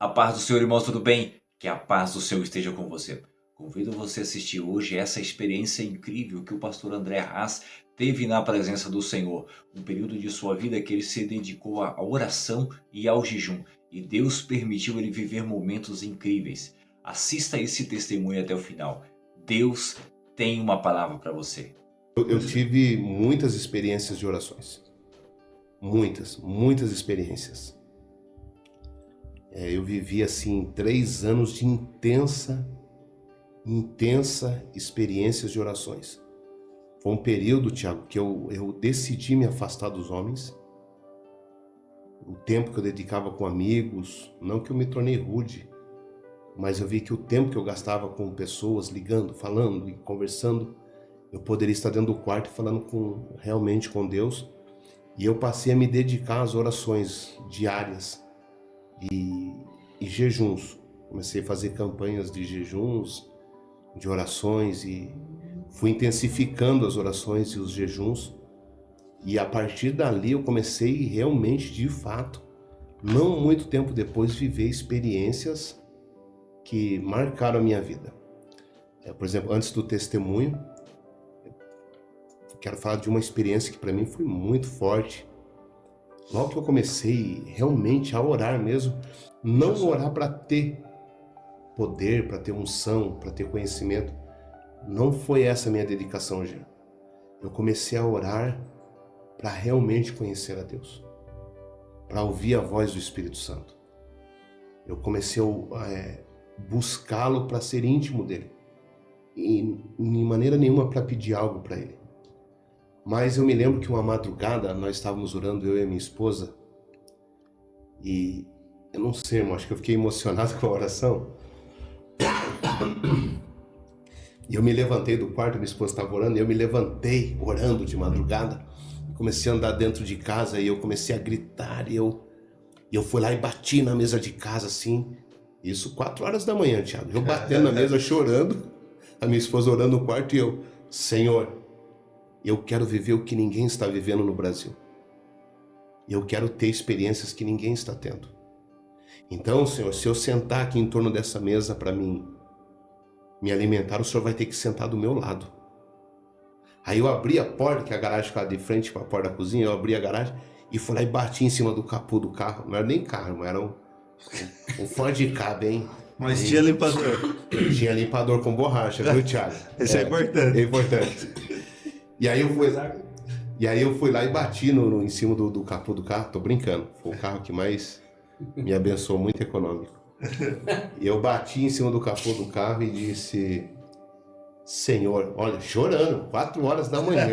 A paz do Senhor, irmãos, tudo bem? Que a paz do Senhor esteja com você. Convido você a assistir hoje essa experiência incrível que o pastor André Haas teve na presença do Senhor. Um período de sua vida que ele se dedicou à oração e ao jejum. E Deus permitiu ele viver momentos incríveis. Assista esse testemunho até o final. Deus tem uma palavra para você. Eu tive muitas experiências de orações. Muitas experiências. Eu vivi assim 3 anos de intensa experiências de orações. Foi um período, Tiago, que eu decidi me afastar dos homens. O tempo que eu dedicava com amigos, não que eu me tornei rude, mas eu vi que o tempo que eu gastava com pessoas, ligando, falando e conversando, eu poderia estar dentro do quarto falando realmente com Deus. E eu passei a me dedicar às orações diárias e jejuns. Comecei a fazer campanhas de jejuns, de orações, e fui intensificando as orações e os jejuns. E a partir dali eu comecei realmente, de fato, não muito tempo depois, viver experiências que marcaram a minha vida. Por exemplo, antes do testemunho, quero falar de uma experiência que para mim foi muito forte. Logo que eu comecei realmente a orar mesmo, não orar para ter poder, para ter unção, para ter conhecimento, não foi essa a minha dedicação já. Eu comecei a orar para realmente conhecer a Deus, para ouvir a voz do Espírito Santo. Eu comecei a buscá-lo para ser íntimo dele, e de maneira nenhuma para pedir algo para ele. Mas eu me lembro que uma madrugada nós estávamos orando, eu e a minha esposa, e eu não sei, irmão, acho que eu fiquei emocionado com a oração. E eu me levantei do quarto, minha esposa estava orando, e eu me levantei orando de madrugada, comecei a andar dentro de casa, e eu comecei a gritar, e eu fui lá e bati na mesa de casa assim, isso 4 horas da manhã, Thiago, eu batendo na mesa chorando, a minha esposa orando no quarto, e eu, Senhor, eu quero viver o que ninguém está vivendo no Brasil. Eu quero ter experiências que ninguém está tendo. Então, Senhor, se eu sentar aqui em torno dessa mesa para mim me alimentar, o Senhor vai ter que sentar do meu lado. Aí eu abri a porta, que a garagem ficava de frente para a porta da cozinha, eu abri a garagem e fui lá e bati em cima do capô do carro. Não era nem carro, mas era um Ford Ka, hein? Mas tinha limpador. Tinha limpador com borracha, viu, Thiago? Isso é importante. É importante. E aí eu fui lá e bati em cima do capô do carro. Tô brincando, foi o carro que mais me abençoou, muito econômico. E eu bati em cima do capô do carro e disse, Senhor, olha, chorando, 4 horas da manhã,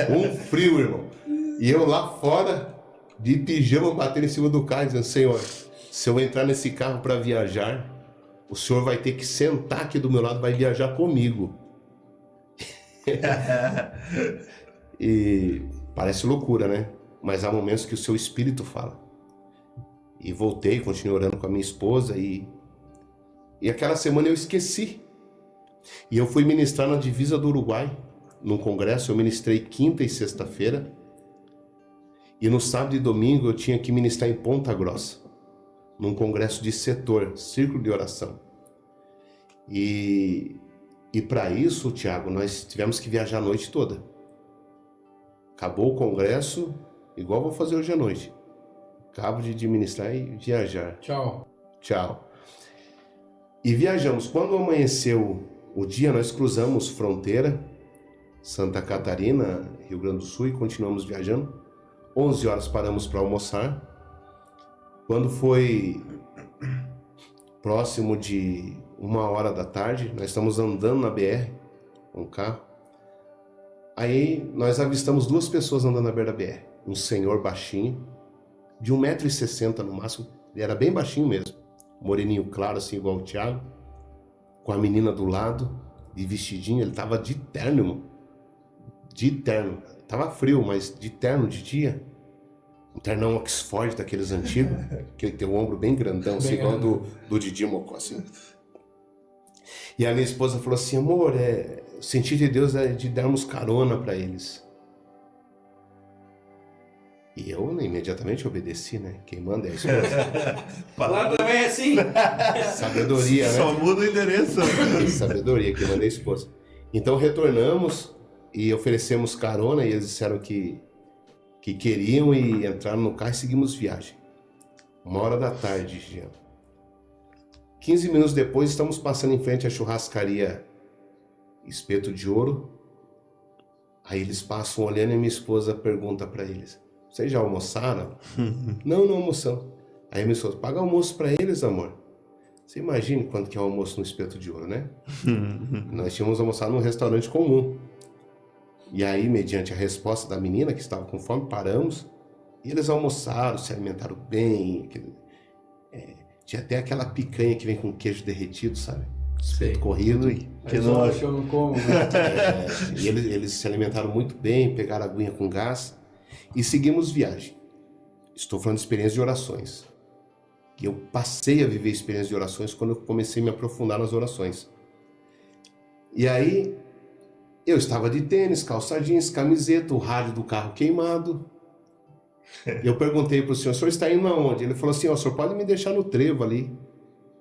um frio, irmão. E eu lá fora, de pijama, batendo em cima do carro, dizendo, Senhor, se eu entrar nesse carro para viajar, o Senhor vai ter que sentar aqui do meu lado, vai viajar comigo. E parece loucura, né? Mas há momentos que o seu espírito fala. E voltei, continuei orando com a minha esposa e aquela semana eu esqueci. E eu fui ministrar na divisa do Uruguai, num congresso. Eu ministrei quinta e sexta-feira. E no sábado e domingo eu tinha que ministrar em Ponta Grossa, num congresso de setor, círculo de oração. E para isso, Tiago, nós tivemos que viajar a noite toda. Acabou o congresso, igual vou fazer hoje à noite. Acabo de administrar e viajar. Tchau. E viajamos. Quando amanheceu o dia, nós cruzamos fronteira, Santa Catarina, Rio Grande do Sul, e continuamos viajando. 11 horas paramos para almoçar. Quando foi próximo de 1h da tarde, nós estamos andando na BR com o carro. Aí nós avistamos 2 pessoas andando na beira da BR. Um senhor baixinho, de 1,60 m no máximo, ele era bem baixinho mesmo, moreninho claro, assim, igual o Thiago, com a menina do lado, de vestidinho. Ele tava de terno, irmão. De terno. Tava frio, mas de terno de dia. Um ternão Oxford daqueles antigos, que ele tem o ombro bem grandão, assim, igual do Didi Mocó, assim. E a minha esposa falou assim, amor, o sentido de Deus é de darmos carona para eles. E eu imediatamente obedeci, né? Quem manda é a esposa. Lá também é assim. Sabedoria, né? Só muda o endereço. Sabedoria, quem manda é a esposa. Então retornamos e oferecemos carona e eles disseram que queriam e entraram no carro e seguimos viagem. 1h da tarde, Jean. 15 minutos depois, estamos passando em frente à churrascaria Espeto de Ouro. Aí eles passam olhando e minha esposa pergunta para eles: vocês já almoçaram? Não almoçamos. Aí minha esposa: paga almoço para eles, amor. Você imagina quanto que é o almoço no Espeto de Ouro, né? Nós tínhamos almoçado num restaurante comum. E aí, mediante a resposta da menina que estava com fome, paramos. E eles almoçaram, se alimentaram bem. Tinha até aquela picanha que vem com queijo derretido, sabe? Espeto corrido. Que não acho que eu não como, né? E eles se alimentaram muito bem, pegaram a aguinha com gás e seguimos viagem. Estou falando de experiência de orações. E eu passei a viver experiência de orações quando eu comecei a me aprofundar nas orações. E aí, eu estava de tênis, calça jeans, camiseta, o rádio do carro queimado. Eu perguntei para o senhor está indo aonde? Ele falou assim: o senhor pode me deixar no trevo ali.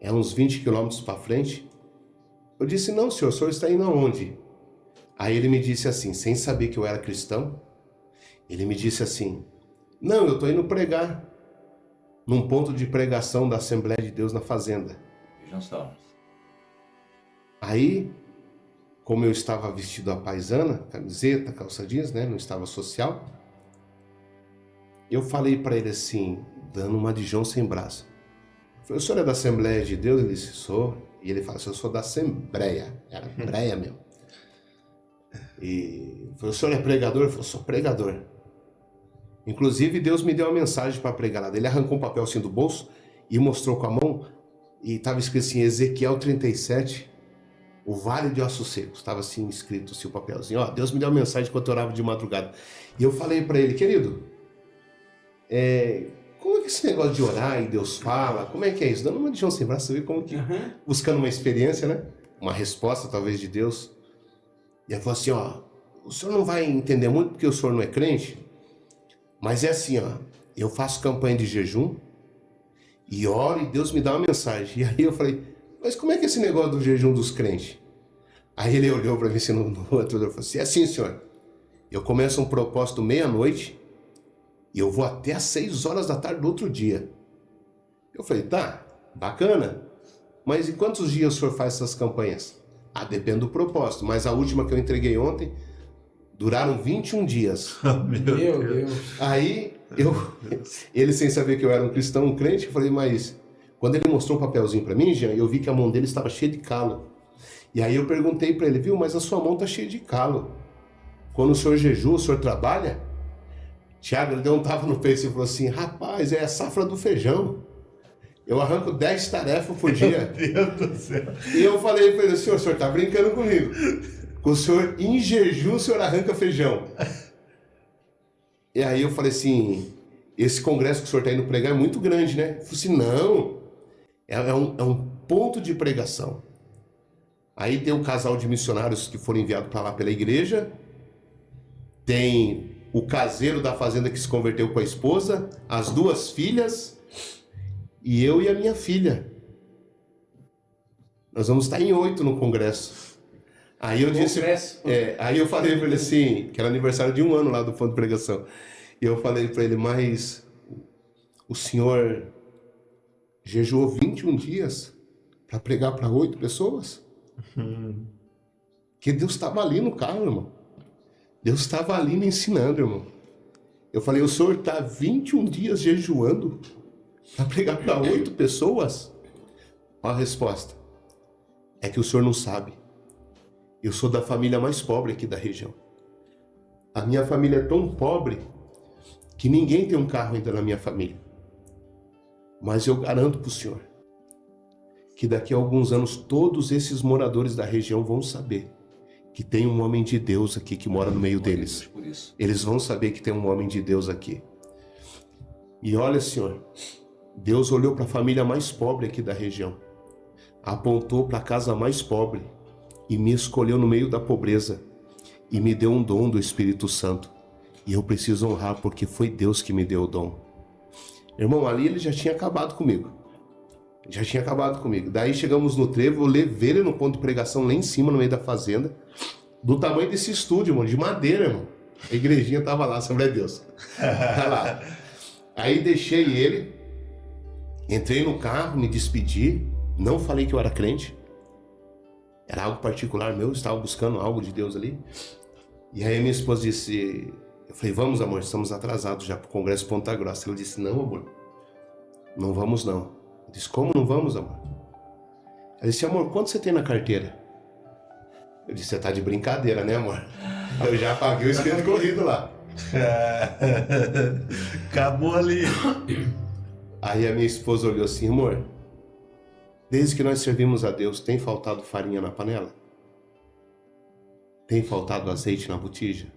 É uns 20 quilômetros para frente. Eu disse: não, senhor, o senhor está indo aonde? Aí ele me disse assim, sem saber que eu era cristão, ele me disse assim: não, eu estou indo pregar num ponto de pregação da Assembleia de Deus na fazenda. Vejam só. Aí, como eu estava vestido à paisana, camiseta, calça jeans, né, não estava social, eu falei para ele assim, dando uma de João sem braço. Eu falei: o senhor é da Assembleia de Deus? Ele disse: sou. E ele fala assim: eu sou da Assembleia. Era breia mesmo. E eu falei: o senhor é pregador? Ele falou: sou pregador. Inclusive, Deus me deu uma mensagem para pregar lá. Ele arrancou um papel assim do bolso e mostrou com a mão. E estava escrito assim, Ezequiel 37, o Vale de Ossos Secos. Estava assim, escrito assim, o papelzinho. Ó, Deus me deu uma mensagem enquanto eu orava de madrugada. E eu falei para ele: querido, como é que esse negócio de orar e Deus fala? Como é que é isso? Dando uma de João sem braço, você vê como que... Buscando uma experiência, né? Uma resposta, talvez, de Deus. E ele falou assim: ó, o senhor não vai entender muito porque o senhor não é crente, mas é assim, ó, eu faço campanha de jejum e oro e Deus me dá uma mensagem. E aí eu falei: mas como é que é esse negócio do jejum dos crentes? Aí ele olhou para mim assim no outro, e falou assim: é assim, senhor, eu começo um propósito meia-noite e eu vou até às 6 horas da tarde do outro dia. Eu falei: tá, bacana, mas em quantos dias o senhor faz essas campanhas? Ah, depende do propósito, mas a última que eu entreguei ontem duraram 21 dias. Meu Deus. Aí, ele sem saber que eu era um cristão, um crente, eu falei: mas quando ele mostrou o papelzinho para mim, Jean, eu vi que a mão dele estava cheia de calo. E aí eu perguntei para ele: viu, mas a sua mão está cheia de calo. Quando o senhor jejua, o senhor trabalha? Tiago, ele deu um tapa no peito e falou assim: rapaz, é a safra do feijão. Eu arranco 10 tarefas por dia. Meu Deus do céu. E eu falei para ele: o senhor está brincando comigo. Com o senhor, em jejum, o senhor arranca feijão. E aí eu falei assim: esse congresso que o senhor está indo pregar é muito grande, né? Eu falei assim: não, é um ponto de pregação. Aí tem um casal de missionários que foram enviados para lá pela igreja, tem o caseiro da fazenda que se converteu com a esposa, as 2 filhas, e eu e a minha filha. Nós vamos estar em 8 no congresso. Aí eu disse, aí eu falei para ele assim, que era aniversário de 1 ano lá do ponto de pregação. E eu falei para ele: mas o senhor jejuou 21 dias para pregar para 8 pessoas? Que Deus estava ali no carro, irmão. Deus estava ali me ensinando, irmão. Eu falei: o senhor está 21 dias jejuando para pregar para 8 pessoas? Olha a resposta: é que o senhor não sabe. Eu sou da família mais pobre aqui da região. A minha família é tão pobre que ninguém tem um carro ainda na minha família. Mas eu garanto para o senhor que daqui a alguns anos todos esses moradores da região vão saber que tem um homem de Deus aqui que mora no meio deles. Eles vão saber que tem um homem de Deus aqui. E olha, senhor, Deus olhou para a família mais pobre aqui da região, apontou para a casa mais pobre e me escolheu no meio da pobreza e me deu um dom do Espírito Santo. E eu preciso honrar porque foi Deus que me deu o dom. Irmão, ali ele já tinha acabado comigo. Já tinha acabado comigo. Daí chegamos no trevo, eu levei ele no ponto de pregação lá em cima, no meio da fazenda, do tamanho desse estúdio, irmão, de madeira, irmão. A igrejinha tava lá, Assembleia de Deus. Tá lá. Aí deixei ele, entrei no carro, me despedi, não falei que eu era crente. Era algo particular meu, eu estava buscando algo de Deus ali. E aí minha esposa disse, eu falei, vamos amor, estamos atrasados já pro Congresso Ponta Grossa. Ela disse, não amor, não vamos não. Eu disse, como não vamos, amor? Ela disse, amor, quanto você tem na carteira? Eu disse, você tá de brincadeira, né, amor? Eu já paguei o esquema corrido lá. Acabou ali. Aí a minha esposa olhou assim, amor, desde que nós servimos a Deus, tem faltado farinha na panela? Tem faltado azeite na botija?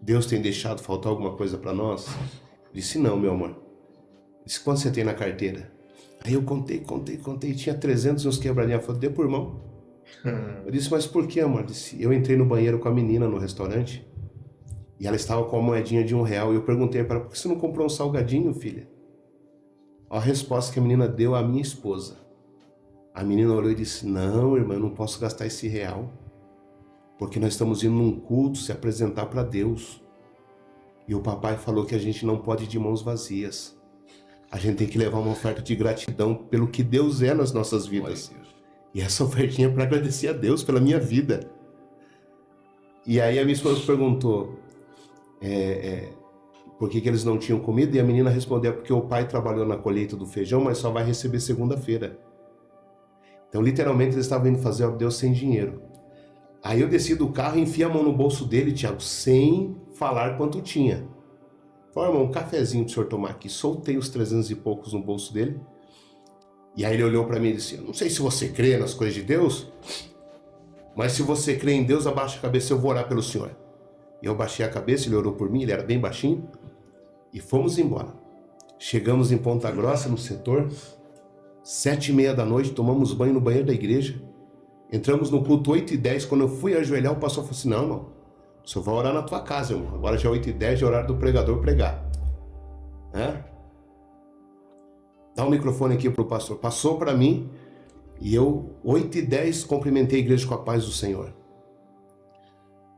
Deus tem deixado faltar alguma coisa para nós? Eu disse, não, meu amor. Disse, quanto você tem na carteira? Aí eu contei, tinha 300 e uns quebradinhos. Eu falei, dê por mão. Eu disse, mas por que, amor? Disse, eu entrei no banheiro com a menina no restaurante e ela estava com a moedinha de R$1. E eu perguntei para ela, por que você não comprou um salgadinho, filha? A resposta que a menina deu à minha esposa. A menina olhou e disse, não, irmã, eu não posso gastar esse R$1, porque nós estamos indo num culto se apresentar para Deus. E o papai falou que a gente não pode ir de mãos vazias. A gente tem que levar uma oferta de gratidão pelo que Deus é nas nossas vidas. E essa ofertinha é para agradecer a Deus pela minha vida. E aí a minha esposa perguntou por que eles não tinham comida, e a menina respondeu, porque o pai trabalhou na colheita do feijão, mas só vai receber segunda-feira. Então literalmente eles estavam indo fazer a Deus sem dinheiro. Aí eu desci do carro e enfiei a mão no bolso dele, Tiago, sem falar quanto tinha. Falei, irmão, um cafezinho pro senhor tomar aqui. Soltei os 300 e poucos no bolso dele. E aí ele olhou para mim e disse, não sei se você crê nas coisas de Deus, mas se você crê em Deus, abaixa a cabeça, eu vou orar pelo senhor. E eu baixei a cabeça, ele orou por mim, ele era bem baixinho, e fomos embora. Chegamos em Ponta Grossa, no setor, 7h30 da noite, tomamos banho no banheiro da igreja, entramos no culto 8h10, quando eu fui ajoelhar, o pastor falou assim, não, irmão, o senhor vai orar na tua casa, irmão. Agora já é 8h10, é horário do pregador pregar. Dá o microfone aqui pro pastor. Passou para mim e eu, 8h10, cumprimentei a igreja com a paz do Senhor.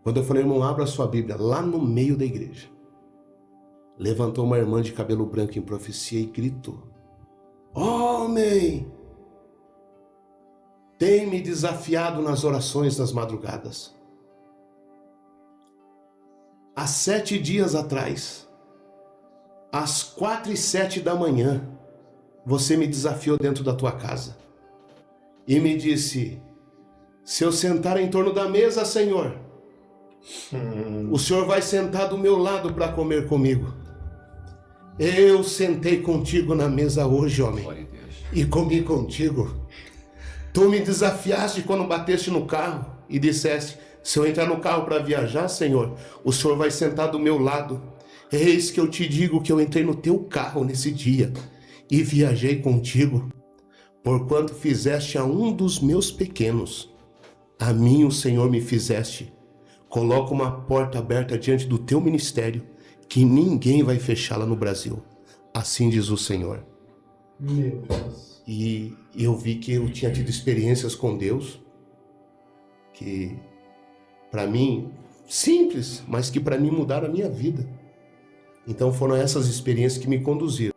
Quando eu falei, irmão, abra a sua Bíblia, lá no meio da igreja, levantou uma irmã de cabelo branco em profecia e gritou, homem, tem me desafiado nas orações das madrugadas. Há 7 dias atrás, às 4h07 da manhã, você me desafiou dentro da tua casa e me disse, se eu sentar em torno da mesa, Senhor, o Senhor vai sentar do meu lado para comer comigo. Eu sentei contigo na mesa hoje, homem, e comi contigo. Tu me desafiaste quando bateste no carro e disseste, se eu entrar no carro para viajar, Senhor, o Senhor vai sentar do meu lado. Eis que eu te digo que eu entrei no teu carro nesse dia e viajei contigo. Porquanto fizeste a um dos meus pequenos, a mim o Senhor me fizeste. Coloca uma porta aberta diante do teu ministério, que ninguém vai fechá-la no Brasil. Assim diz o Senhor. Meu Deus. E eu vi que eu tinha tido experiências com Deus, que para mim, simples, mas que para mim mudaram a minha vida. Então foram essas experiências que me conduziram.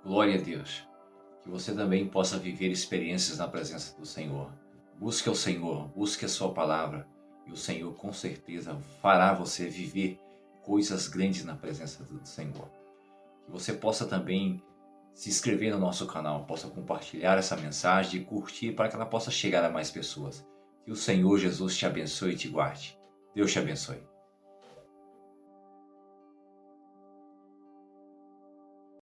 Glória a Deus. Que você também possa viver experiências na presença do Senhor. Busque o Senhor, busque a sua palavra. E o Senhor com certeza fará você viver coisas grandes na presença do Senhor. Que você possa também se inscrever no nosso canal, possa compartilhar essa mensagem e curtir para que ela possa chegar a mais pessoas. Que o Senhor Jesus te abençoe e te guarde. Deus te abençoe.